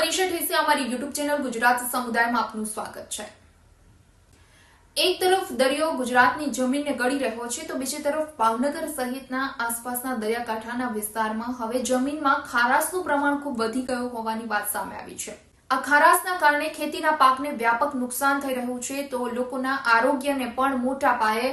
મનીષા ઠેસિયા અમારી YouTube channel Gujarat સમુદાયમાં આપનું સ્વાગત છે। એક તરફ દરિયો ગુજરાતની જમીનને ગળી રહ્યો છે તો બીજી તરફ ભાવનગર સહિતના આસપાસના દરિયાકાંઠાના વિસ્તારમાં હવે જમીનમાં ખારાશનું પ્રમાણ ખૂબ વધી ગયું હોવાની વાત સામે આવી છે। આ ખારાશના કારણે ખેતીના પાકને વ્યાપક નુકસાન થઈ રહ્યું છે તો લોકોના આરોગ્યને પણ મોટા પાયે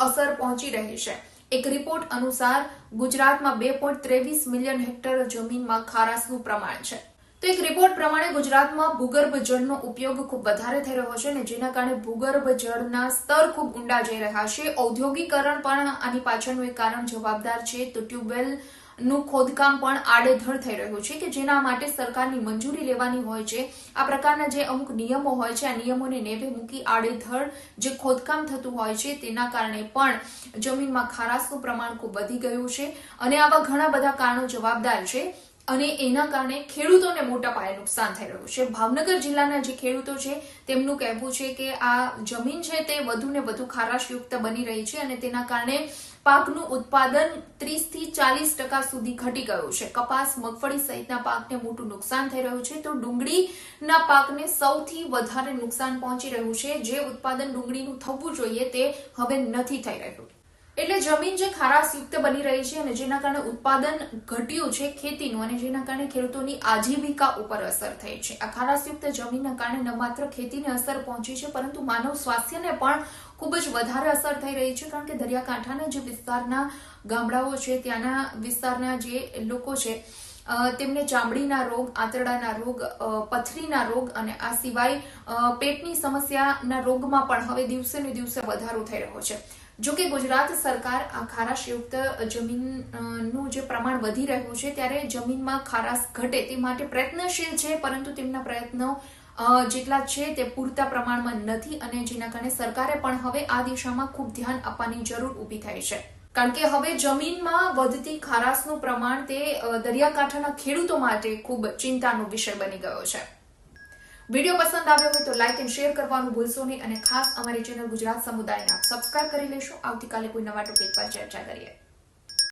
અસર પહોંચી રહી છે। એક રિપોર્ટ અનુસાર ગુજરાતમાં 2.23 મિલિયન હેક્ટર જમીનમાં ખારાશનું પ્રમાણ છે। તો એક રિપોર્ટ પ્રમાણે ગુજરાતમાં ભૂગર્ભ જળનો ઉપયોગ ખૂબ વધારે થઈ રહ્યો છે અને જેના કારણે ભૂગર્ભ જળના સ્તર ખૂબ ઊંડા જઈ રહ્યા છે। ઔદ્યોગિકરણ પણ આની પાછળનું એક કારણ જવાબદાર છે તો ટ્યુબવેલનું ખોદકામ પણ આડેધડ થઈ રહ્યું છે કે જેના માટે સરકારની મંજૂરી લેવાની હોય છે। આ પ્રકારના જે અમુક નિયમો હોય છે આ નિયમોને નેવે મૂકી આડેધડ જે ખોદકામ થતું હોય છે તેના કારણે પણ જમીનમાં ખારાશનું પ્રમાણ ખૂબ વધી ગયું છે અને આવા ઘણા બધા કારણો જવાબદાર છે અને એના કારણે ખેડૂતોને મોટા પાયે નુકસાન થઈ રહ્યું છે। ભાવનગર જિલ્લાના જે ખેડૂતો છે તેમનું કહેવું છે કે આ જમીન છે તે વધુને વધુ ખારાશયુક્ત બની રહી છે અને તેના કારણે પાકનું ઉત્પાદન 30 થી 40% સુધી ઘટી ગયું છે। કપાસ, મગફળી સહિતના પાકને મોટું નુકસાન થઈ રહ્યું છે તો ડુંગળીના પાકને સૌથી વધારે નુકસાન પહોંચી રહ્યું છે। જે ઉત્પાદન ડુંગળીનું થવું જોઈએ તે હવે નથી થઈ રહ્યું। એટલે જમીન જે ખારાશયુક્ત બની રહી છે અને જેના કારણે ઉત્પાદન ઘટ્યું છે ખેતીનું અને જેના કારણે ખેડૂતોની આજીવિકા ઉપર અસર થઈ છે। આ ખારાશયુક્ત જમીનના કારણે ન માત્ર ખેતીને અસર પહોંચી છે પરંતુ માનવ સ્વાસ્થ્યને પણ ખૂબ જ વધારે અસર થઈ રહી છે કારણ કે દરિયાકાંઠાના જે વિસ્તારના ગામડાઓ છે ત્યાંના વિસ્તારના જે લોકો છે તેમને ચામડીના રોગ, આંતરડાના રોગ, પથરીના રોગ અને આ સિવાય પેટની સમસ્યાના રોગમાં પણ હવે દિવસે ને દિવસે વધારો થઈ રહ્યો છે। જો કે ગુજરાત સરકાર આ ખારાશયુક્ત જમીનનું જે પ્રમાણ વધી રહ્યું છે ત્યારે જમીનમાં ખારાશ ઘટે તે માટે પ્રયત્નશીલ છે પરંતુ તેમના પ્રયત્નો જેટલા છે તે પૂરતા પ્રમાણમાં નથી અને જેના કારણે સરકારે પણ હવે આ દિશામાં ખૂબ ધ્યાન આપવાની જરૂર ઊભી થઈ છે કારણ કે હવે જમીનમાં વધતી ખારાશનું પ્રમાણ તે દરિયાકાંઠાના ખેડૂતો માટે ખૂબ ચિંતાનો વિષય બની ગયો છે। વિડીયો પસંદ આવ્યો હોય તો લાઇક એન્ડ શેર કરવાનું ભૂલશો નહીં અને ખાસ અમારી ચેનલ ગુજરાત સમુદાયને સબસ્ક્રાઇબ કરી લેશો। આવતીકાલે કોઈ નવા ટોપિક પર ચર્ચા કરીએ।